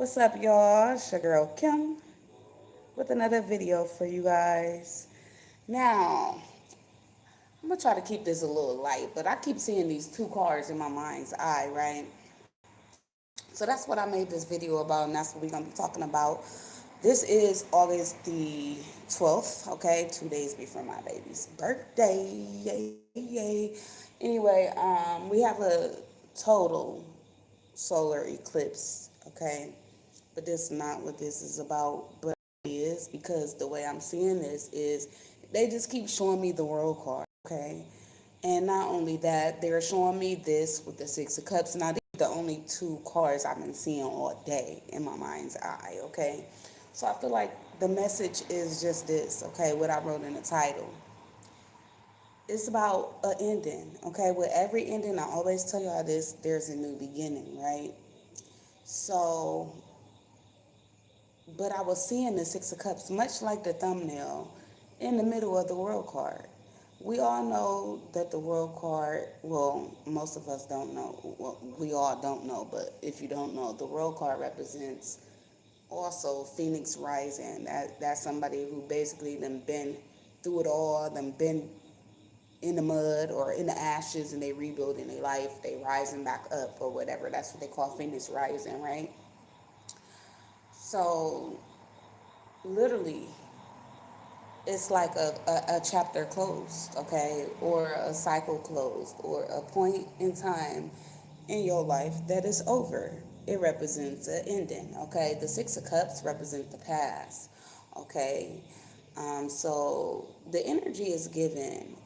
What's up, y'all? It's your girl Kim with another video for you guys. Now, I'm gonna try to keep this a little light, but I keep seeing these two cars in my mind's eye, right? So that's what I made this video about, and that's what we're gonna be talking about. This is August the 12th, okay? 2 days before my baby's birthday. Yay, yay. Anyway, we have a total solar eclipse, okay? But this is not what this is about, but it is because the way I'm seeing this is they just keep showing me the world card, okay? And not only that, they're showing me this with the Six of Cups. Now, these are the only two cards I've been seeing all day in my mind's eye, okay? So I feel like the message is just this, okay, what I wrote in the title. It's about an ending, okay? With every ending, I always tell y'all this, there's a new beginning, right? So, but I was seeing the Six of Cups, much like the thumbnail, in the middle of the world card. We all know that the world card, well, most of us don't know. Well, we all don't know, but if you don't know, the world card represents also Phoenix Rising. That's somebody who basically done been through it all, done been in the mud or in the ashes, and they rebuilding their life, they rising back up or whatever. That's what they call Phoenix Rising, right? So literally, it's like a chapter closed, okay, or a cycle closed, or a point in time in your life that is over. It represents an ending, okay? The Six of Cups represent the past, okay? So the energy is given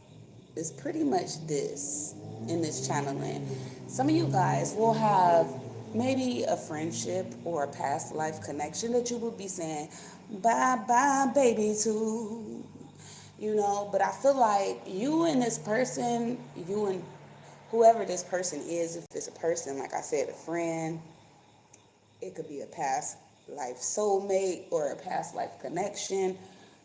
is pretty much this in this channeling. Some of you guys will have maybe a friendship or a past life connection that you will be saying, bye bye, baby, to. But I feel like you and this person, you and whoever this person is, if it's a person, like I said, a friend, it could be a past life soulmate or a past life connection.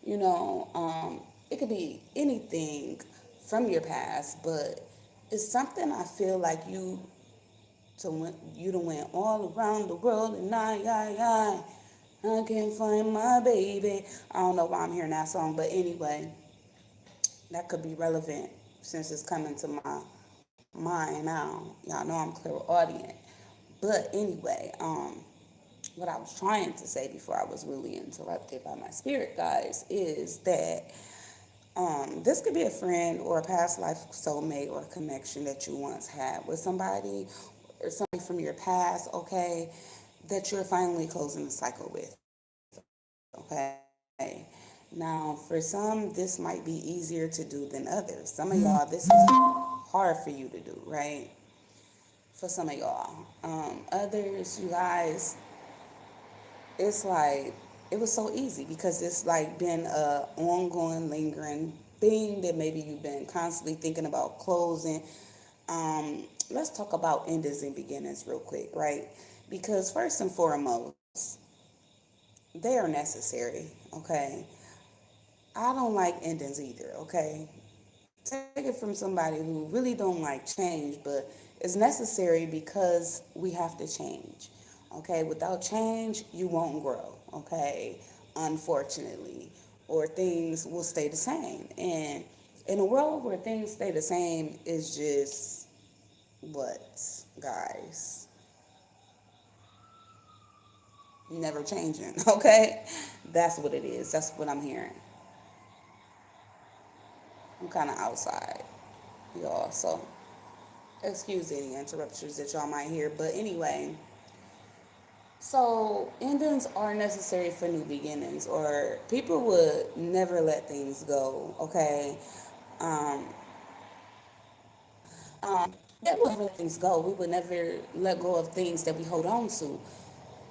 It could be anything from your past, but it's something I feel like you done went all around the world and I can't find my baby. I don't know why I'm hearing that song, but anyway, that could be relevant since it's coming to my mind now. Y'all know I'm clairaudient. But anyway, what I was trying to say before I was really interrupted by my spirit guys is that this could be a friend or a past life soulmate or connection that you once had with somebody or somebody from your past, okay, that you're finally closing the cycle with, okay. Now, for some, this might be easier to do than others. Some of y'all, this is hard for you to do, right? For some of y'all. Others, you guys, it's like it was so easy because it's like been a ongoing, lingering thing that maybe you've been constantly thinking about closing. Let's talk about endings and beginnings real quick, right? Because first and foremost, they are necessary, okay? I don't like endings either, okay? Take it from somebody who really don't like change, but it's necessary because we have to change. Okay, without change, you won't grow. Okay, unfortunately, or things will stay the same. And in a world where things stay the same, is just what, guys? Never changing. Okay, that's what it is. That's what I'm hearing. I'm kind of outside, y'all. So excuse any interruptions that y'all might hear. But anyway, so endings are necessary for new beginnings, or people would never let things go. Okay, um, that would let things go. We would never let go of things that we hold on to.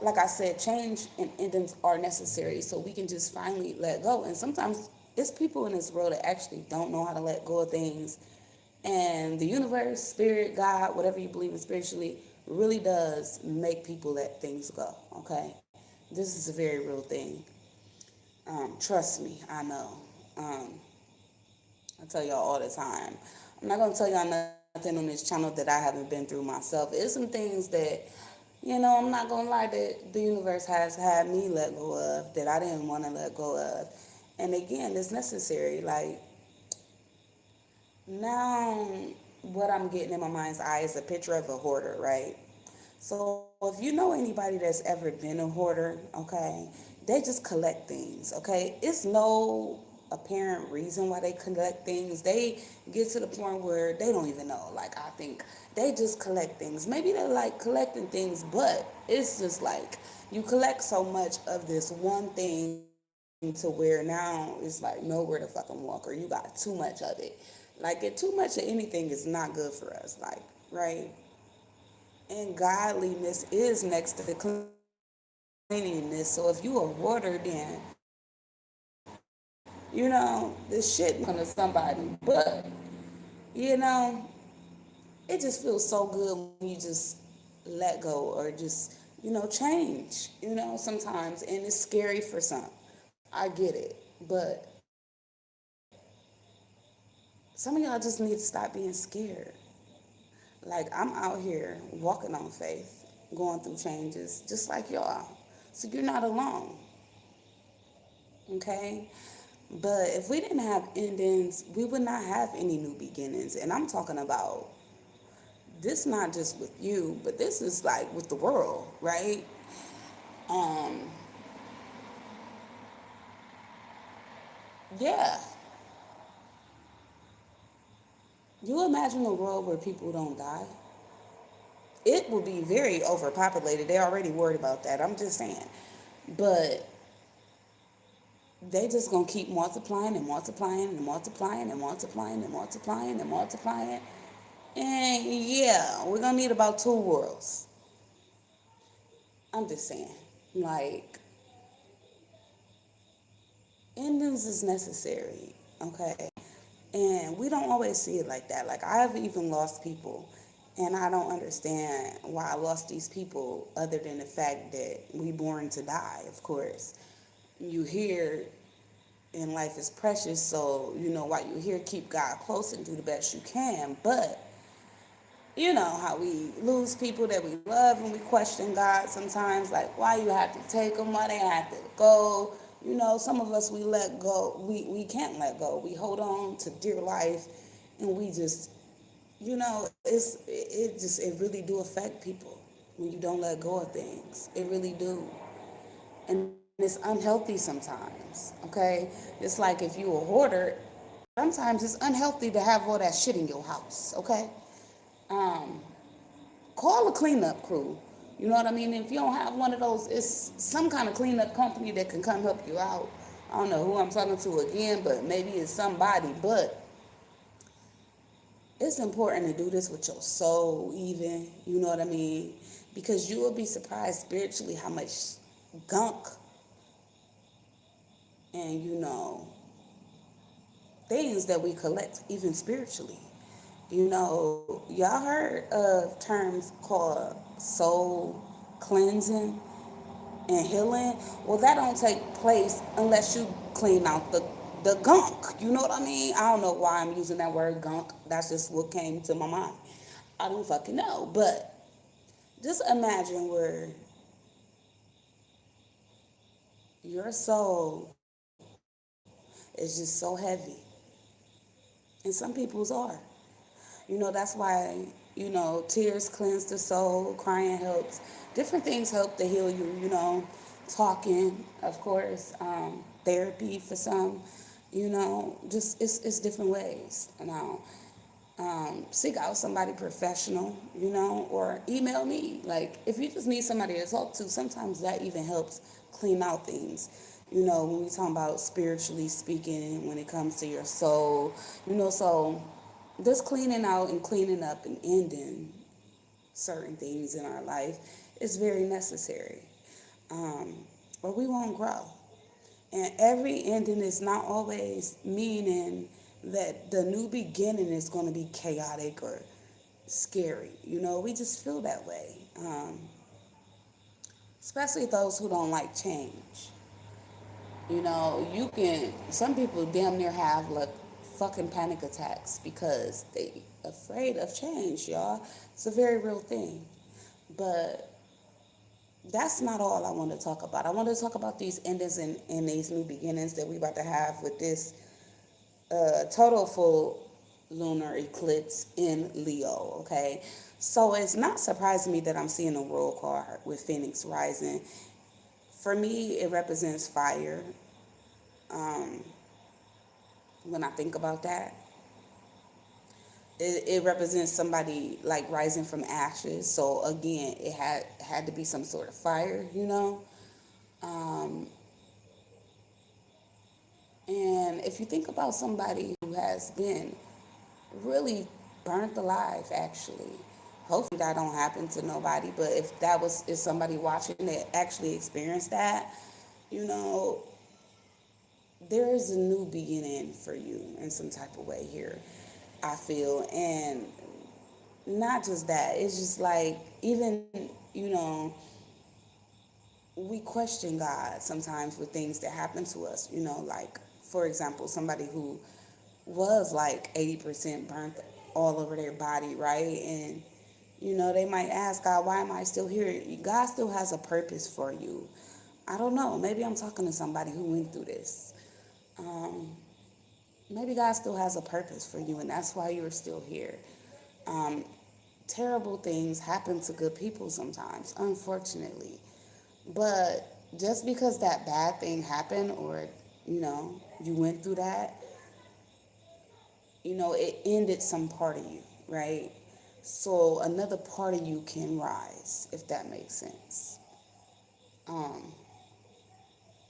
Like I said, change and endings are necessary, so we can just finally let go. And sometimes it's people in this world that actually don't know how to let go of things, and the universe, spirit, God, whatever you believe in spiritually, really does make people let things go, okay? This is a very real thing. Trust me, I know. Um, I tell y'all all the time. I'm not going to tell y'all nothing on this channel that I haven't been through myself. It's some things that I'm not gonna lie that the universe has had me let go of that I didn't want to let go of. And again, it's necessary. Like now what I'm getting in my mind's eye is a picture of a hoarder, right? So if you know anybody that's ever been a hoarder, okay, they just collect things, okay? It's no apparent reason why they collect things. They get to the point where they don't even know. Like I think they just collect things. Maybe they like collecting things, but it's just like you collect so much of this one thing to where now it's like nowhere to fucking walk or you got too much of it. Like it too much of anything is not good for us, like, right? And godliness is next to cleanliness. So if you a hoarder, then this shit might be talking to somebody, but you know, it just feels so good when you just let go or just change. Sometimes, and it's scary for some. I get it, but some of y'all just need to stop being scared. Like I'm out here walking on faith, going through changes, just like y'all. So you're not alone, okay? But if we didn't have endings, we would not have any new beginnings. And I'm talking about this not just with you, but this is like with the world, right? Um, yeah. You imagine a world where people don't die? It will be very overpopulated. They're already worried about that. I'm just saying. But they just gonna keep multiplying and multiplying and multiplying and multiplying and multiplying and multiplying. And yeah, we're gonna need about two worlds. I'm just saying. Like, endings is necessary, okay? And we don't always see it like that. Like, I've even lost people, and I don't understand why I lost these people other than the fact that we born to die, of course. You hear and life is precious, so while you're here, keep God close and do the best you can. But you know how we lose people that we love and we question God sometimes, like why you have to take them, why they have to go. Some of us we let go, we can't let go. We hold on to dear life, and we just it really do affect people when you don't let go of things. It really do. And it's unhealthy sometimes, okay? It's like if you a hoarder, sometimes it's unhealthy to have all that shit in your house, okay? Um, Call a cleanup crew. You know what I mean? If you don't have one of those, it's some kind of cleanup company that can come help you out. I don't know who I'm talking to again, but maybe it's somebody. But it's important to do this with your soul, even. You know what I mean? Because you will be surprised spiritually how much gunk and things that we collect even spiritually. Y'all heard of terms called soul cleansing and healing? Well, that don't take place unless you clean out the gunk. You know what I mean? I don't know why I'm using that word gunk. That's just what came to my mind. I don't fucking know. But just imagine where your soul is just so heavy. And some people's are. That's why, tears cleanse the soul, crying helps. Different things help to heal you. Talking, of course, therapy for some, just it's different ways. Seek out somebody professional, or email me. Like, if you just need somebody to talk to, sometimes that even helps clean out things. When we talk about spiritually speaking, when it comes to your soul, so this cleaning out and cleaning up and ending certain things in our life is very necessary, um, or we won't grow. And every ending is not always meaning that the new beginning is going to be chaotic or scary. We just feel that way, especially those who don't like change. Some people damn near have like fucking panic attacks because they afraid of change, y'all. It's a very real thing. But that's not all I want to talk about. I want to talk about these endings and these new beginnings that we about to have with this total full lunar eclipse in Leo, okay? So it's not surprising me that I'm seeing a world card with Phoenix rising. For me, it represents fire. Um, when I think about that, it represents somebody like rising from ashes. So again, it had to be some sort of fire, you know. Um, and if you think about somebody who has been really burnt alive, actually, hopefully that don't happen to nobody. But if that was if somebody watching that actually experienced that, you know, there is a new beginning for you in some type of way here. I feel, and not just that. It's just like even we question God sometimes with things that happen to us. Like for example, somebody who was like 80% burnt all over their body, right? And they might ask God, why am I still here? God still has a purpose for you. I don't know. Maybe I'm talking to somebody who went through this. Um, Maybe God still has a purpose for you, and that's why you're still here. Um, Terrible things happen to good people sometimes, unfortunately. But just because that bad thing happened, or you went through that, it ended some part of you, right? So another part of you can rise, if that makes sense. Um,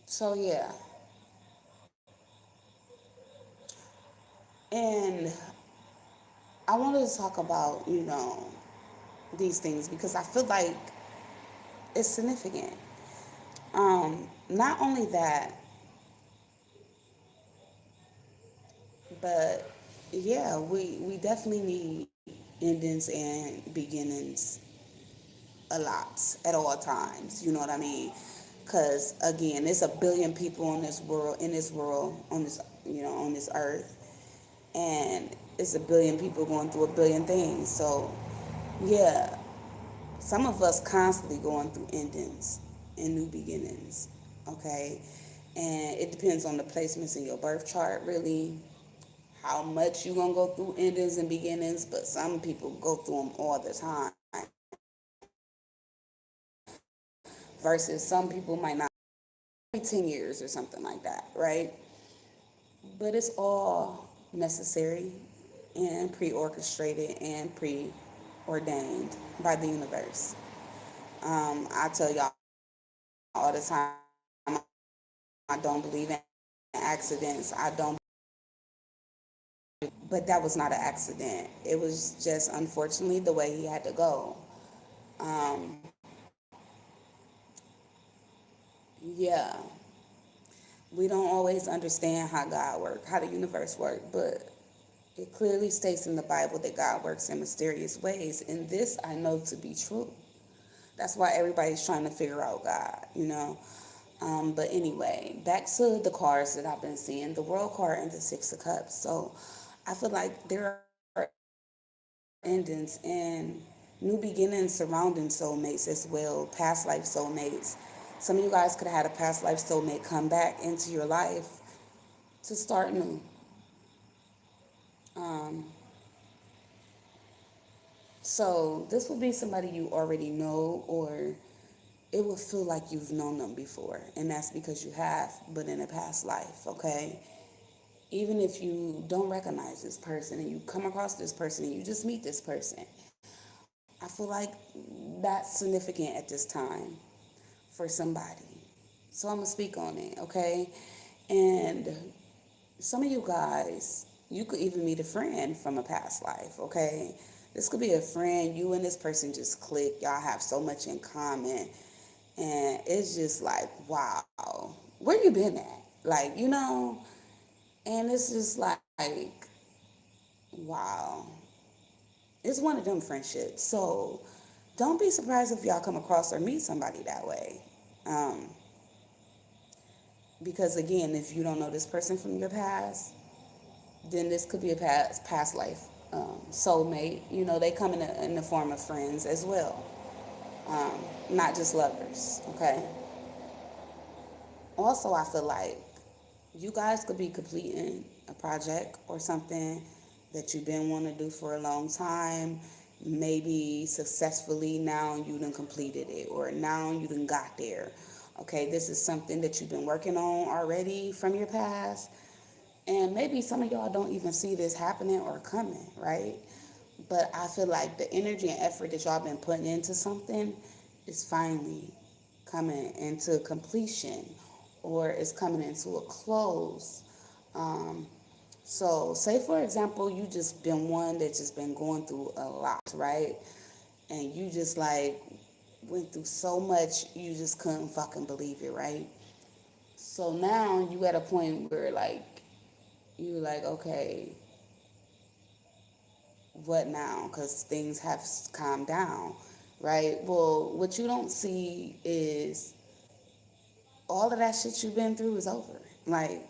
so yeah, and I wanted to talk about these things because I feel like it's significant. Not only that, but yeah, we definitely need endings and beginnings a lot at all times. You know what I mean? Because again, there's a billion people in this world, on this on this earth, and it's a billion people going through a billion things. So yeah, some of us constantly going through endings and new beginnings. Okay, and it depends on the placements in your birth chart, really, how much you gonna go through endings and beginnings. But some people go through them all the time, versus some people might not, 10 years or something like that, right? But it's all necessary and pre-orchestrated and preordained by the universe. I tell y'all all the time, I don't believe in accidents. I don't, but that was not an accident. It was just unfortunately the way he had to go. Um, yeah, we don't always understand how God works, how the universe works, but it clearly states in the Bible that God works in mysterious ways, and this I know to be true. That's why everybody's trying to figure out God. But anyway, back to the cards that I've been seeing, the World card and the Six of Cups. So I feel like there are endings and new beginnings surrounding soulmates as well, past life soulmates. Some of you guys could have had a past life soulmate come back into your life to start new. Um, so this would be somebody you already know, or it will feel like you've known them before, and that's because you have, but in a past life, okay? Even if you don't recognize this person and you come across this person and you just meet this person, I feel like that's significant at this time for somebody. So I'm gonna speak on it, okay? And some of you guys, you could even meet a friend from a past life, okay? This could be a friend, you and this person just click, y'all have so much in common, and it's just like, wow, where you been at? Like, and it's just like, wow, it's one of them friendships. So don't be surprised if y'all come across or meet somebody that way. Um, because again, if you don't know this person from your past, then this could be a past life soulmate. They come in the form of friends as well. not just lovers, okay? Also, I feel like you guys could be completing a project or something that you've been wanting to do for a long time. Maybe successfully now you done completed it, or now you done got there. Okay, this is something that you've been working on already from your past. And maybe some of y'all don't even see this happening or coming, right? But I feel like the energy and effort that y'all been putting into something is finally coming into completion, or is coming into a close. Um, so, say for example, you just been one that just been going through a lot, right? And you just like went through so much, you just couldn't fucking believe it, right? So now you at a point where like you like, okay, what now? Because things have calmed down, right? Well, what you don't see is all of that shit you've been through is over. Like,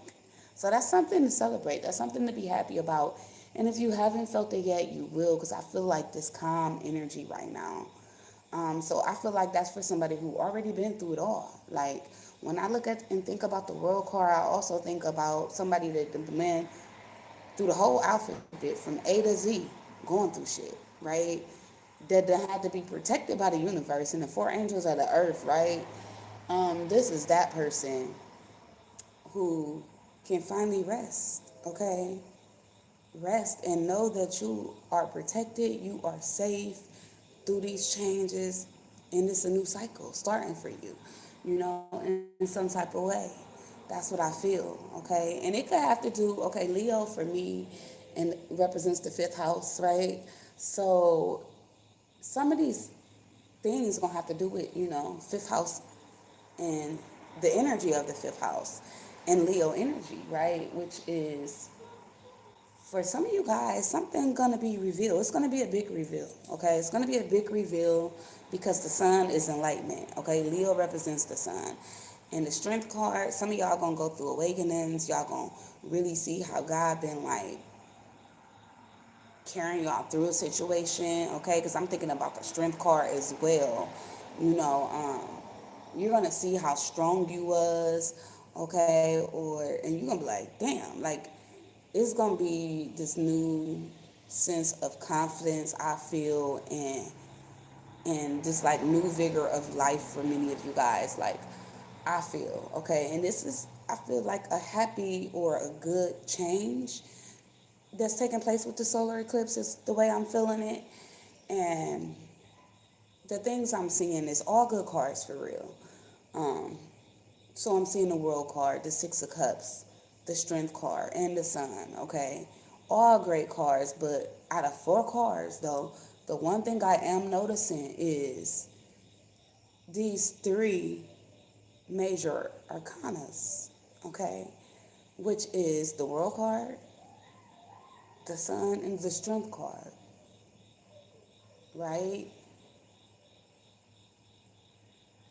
so that's something to celebrate. That's something to be happy about. And if you haven't felt it yet, you will, because I feel like this calm energy right now. So I feel like that's for somebody who already been through it all. Like when I look at and think about the world card, I also think about somebody that been through the whole alphabet from A to Z, going through shit, right? That had to be protected by the universe and the four angels of the earth, right? This is that person who can finally rest, okay? Rest and know that you are protected, you are safe through these changes, and it's a new cycle starting for you, in some type of way. That's what I feel, okay? And it could have to do, okay, Leo for me and represents the fifth house, right? So some of these things gonna have to do with, fifth house and the energy of the fifth house and Leo energy, right? Which is for some of you guys, something gonna be revealed. It's gonna be a big reveal, okay? It's gonna be a big reveal because the sun is enlightenment, okay? Leo represents the sun. And the strength card, some of y'all gonna go through awakenings. Y'all gonna really see how God been like carrying y'all through a situation, okay? Because I'm thinking about the strength card as well. You know, you're gonna see how strong you was, okay? And you're gonna be like, damn, like it's gonna be this new sense of confidence I feel, and this like new vigor of life for many of you guys. Like I feel, okay, and this is I feel like a happy or a good change that's taking place with the solar eclipse is the way I'm feeling it. And the things I'm seeing is all good cards for real. Um, so I'm seeing the world card, the six of cups, the strength card, and the sun, okay? All great cards, but out of four cards though, the one thing I am noticing is these three major arcanas, okay? Which is the world card, the sun, and the strength card, right?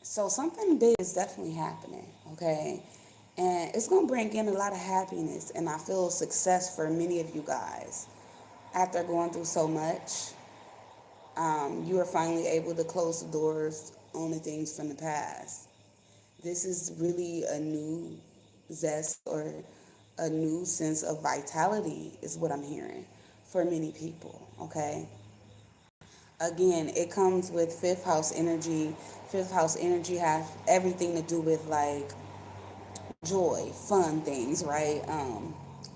So something big is definitely happening, okay? And it's gonna bring in a lot of happiness and I feel success for many of you guys. After going through so much, you are finally able to close the doors on the things from the past. This is really a new zest or a new sense of vitality, is what I'm hearing for many people, okay? Again, it comes with fifth house energy. Fifth house energy has everything to do with like joy, fun things, right?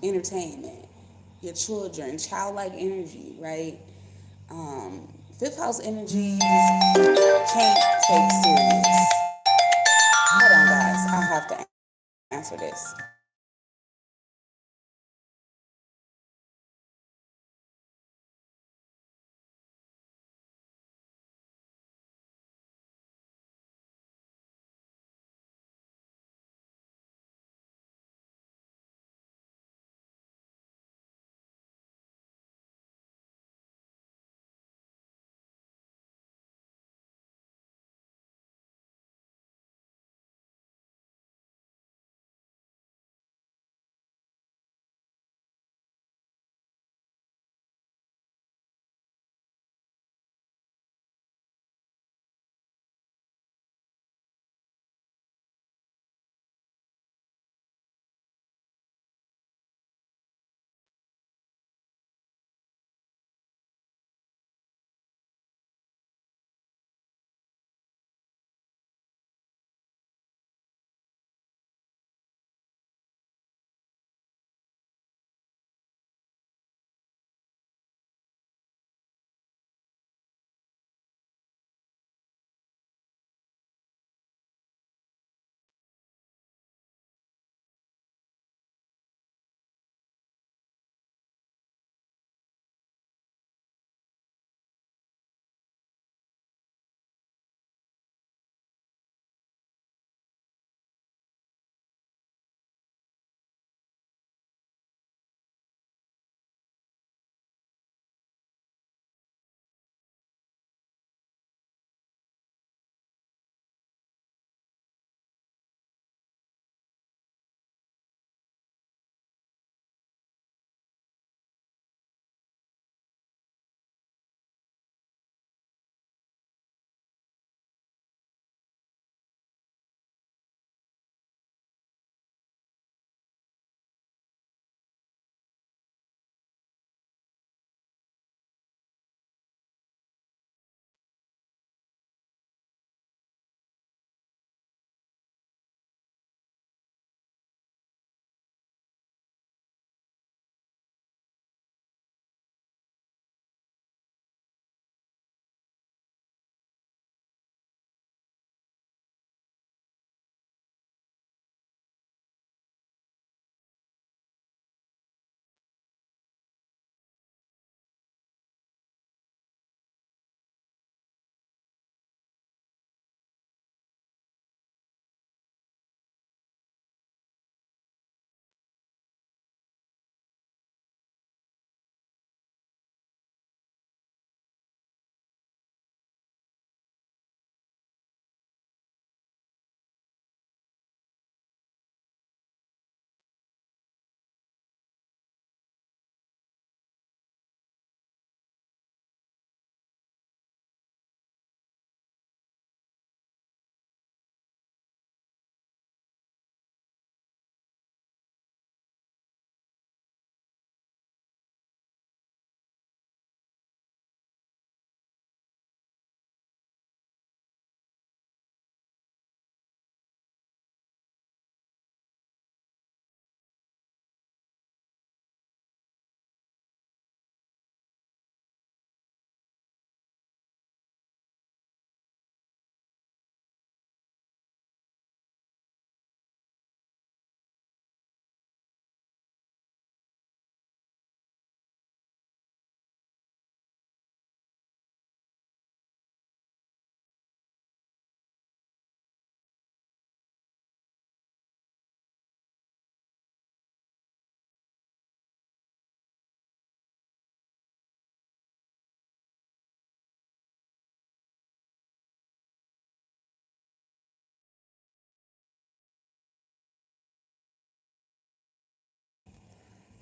Entertainment, your children, childlike energy, right? Fifth house energy can't take serious. Hold on, guys. I have to answer this.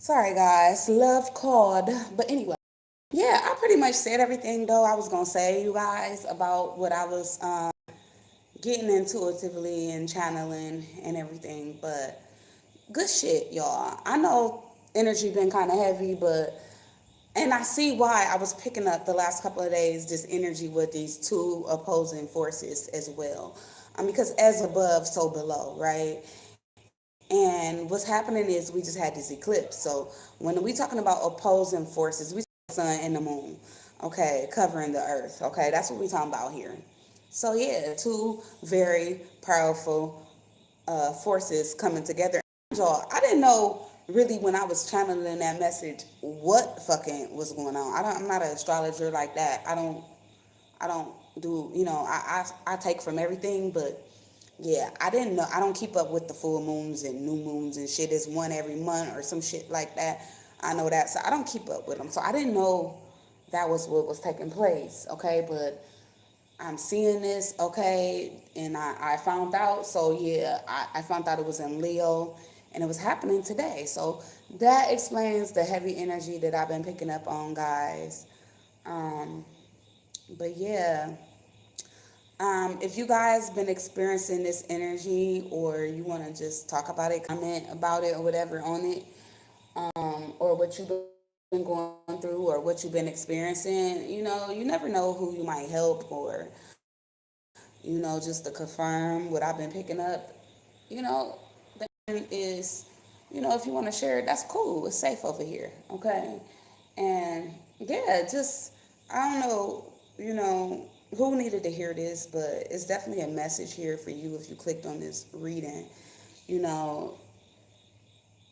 Sorry, guys. Love called. But anyway, yeah, I pretty much said everything though I was gonna say, you guys, about what I was getting intuitively and channeling and everything. But good shit, y'all. I know energy been kind of heavy, but and I see why I was picking up the last couple of days this energy with these two opposing forces as well. Because as above, so below, right? And what's happening is we just had this eclipse. So when we talking about opposing forces, we the sun and the moon, okay, covering the earth, okay. That's what we talking about here. So yeah, two very powerful forces coming together. Y'all, I didn't know really when I was channeling that message what fucking was going on. I'm not an astrologer like that. I don't do, I take from everything, but yeah, I didn't know. I don't keep up with the full moons and new moons and shit. It's one every month or some shit like that. I know that, so I don't keep up with them. So I didn't know that was what was taking place. Okay, but I'm seeing this. Okay, and I found out. So yeah, I found out it was in Leo, and it was happening today. So that explains the heavy energy that I've been picking up on, guys. Um, but yeah, if you guys been experiencing this energy or you want to just talk about it, comment about it or whatever on it, or what you've been going through or what you've been experiencing, you never know who you might help or, just to confirm what I've been picking up, you know, is, if you want to share it, that's cool. It's safe over here, okay? And yeah, just, I don't know, who needed to hear this, but it's definitely a message here for you if you clicked on this reading. You know,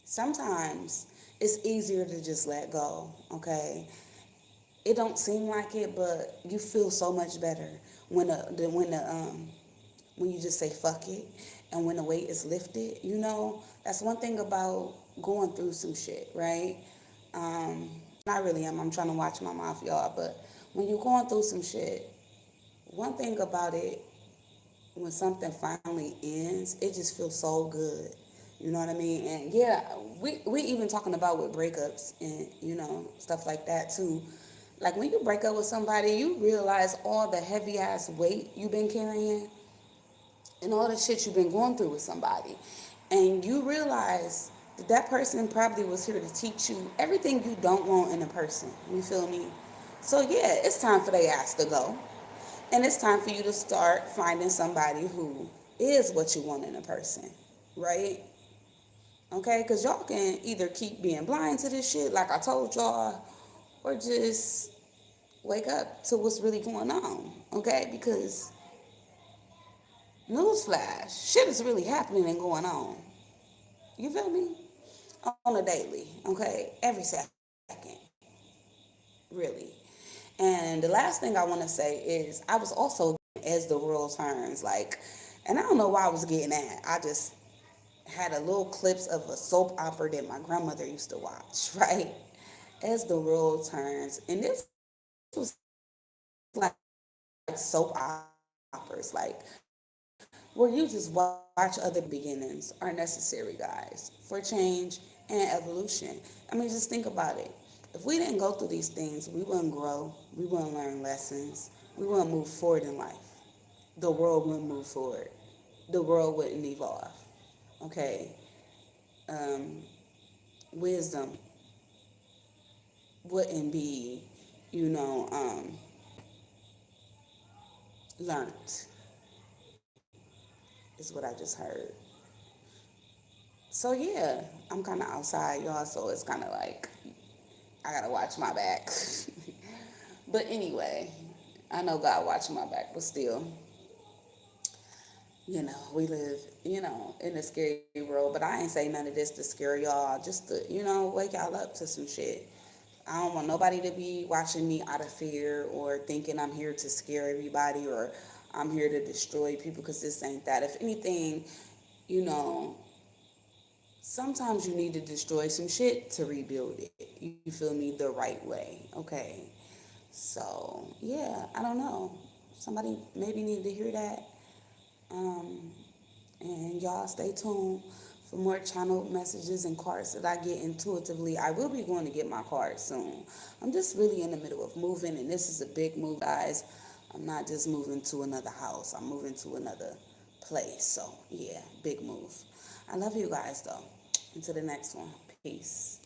sometimes it's easier to just let go, okay? It don't seem like it, but you feel so much better when when you just say fuck it and when the weight is lifted. That's one thing about going through some shit, right? I really am. I'm trying to watch my mouth, y'all. But when you're going through some shit, one thing about it, when something finally ends, it just feels so good. You know what I mean? And yeah, we even talking about with breakups and stuff like that too. Like when you break up with somebody, you realize all the heavy ass weight you've been carrying and all the shit you've been going through with somebody. And you realize that that person probably was here to teach you everything you don't want in a person. You feel me? So yeah, it's time for they ass to go. And it's time for you to start finding somebody who is what you want in a person. Right? Okay? Because y'all can either keep being blind to this shit, like I told y'all, or just wake up to what's really going on. Okay? Because newsflash, shit is really happening and going on. You feel me? On a daily, okay? Every second, really. And the last thing I want to say is I was also as the world turns, like, and I don't know why I was getting that. I just had a little clips of a soap opera that my grandmother used to watch, right? As the world turns, and this was like soap operas, like where you just watch other beginnings are necessary, guys, for change and evolution. I mean, just think about it. If we didn't go through these things, we wouldn't grow, we wouldn't learn lessons, we wouldn't move forward in life. The world wouldn't move forward. The world wouldn't evolve. Okay? Um, Wisdom wouldn't be, you know, um, learned, is what I just heard. So yeah, I'm kind of outside, y'all. So it's kind of like I gotta watch my back. But anyway, I know God watching my back, but still, we live, in a scary world. But I ain't say none of this to scare y'all, just to, wake y'all up to some shit. I don't want nobody to be watching me out of fear or thinking I'm here to scare everybody or I'm here to destroy people because this ain't that. If anything, you know, sometimes you need to destroy some shit to rebuild it. You feel me? The right way. Okay. So, yeah, I don't know. Somebody maybe need to hear that. Um, and y'all stay tuned for more channel messages and cards that I get intuitively. I will be going to get my cards soon. I'm just really in the middle of moving, and this is a big move, guys. I'm not just moving to another house. I'm moving to another place. So, yeah, big move. I love you guys, though. Until the next one. Peace.